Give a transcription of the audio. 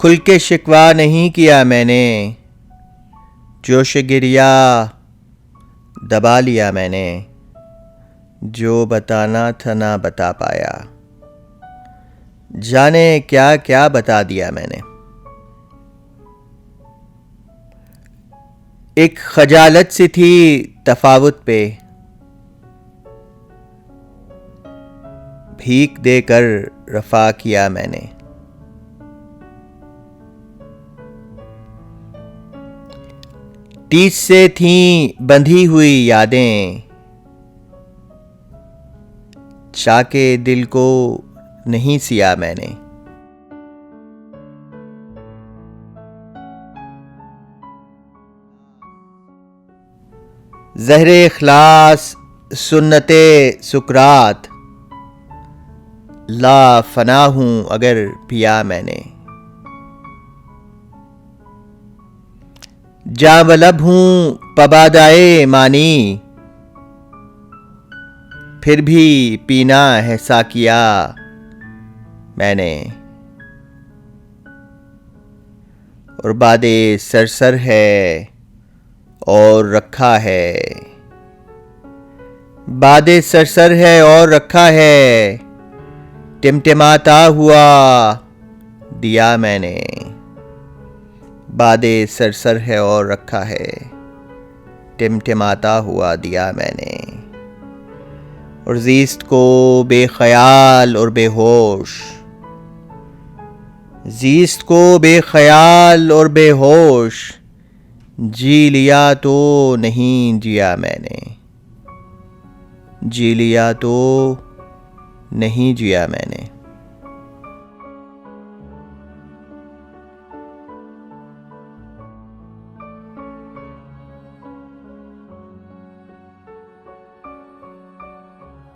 खुल के शिकवा नहीं किया मैंने, जोश गिरिया दबा लिया मैंने, जो बताना था ना बता पाया, जाने क्या क्या बता दिया मैंने। एक खजालत सी थी तफावुत पे, भीख देकर रफा किया मैंने। टीच से थीं बंधी हुई यादें, चाके दिल को नहीं सिया मैंने। ज़हरे इखलास सुन्नते सुकरात, ला फना हूं अगर पिया मैंने। जावलब हूं पबादाए मानी, फिर भी पीना है साकिया मैंने। और बादे सरसर है और रखा है, बादे सरसर है और रखा है, टिमटिमाता हुआ दिया मैंने। बादे सरसर है और रखा है, टिमटिमाता हुआ दिया मैंने। और ज़ीस्त को बेख्याल और बेहोश, ज़ीस्त को बेख्याल और बेहोश, जी लिया तो नहीं जिया मैंने, जी लिया तो नहीं जिया मैंने।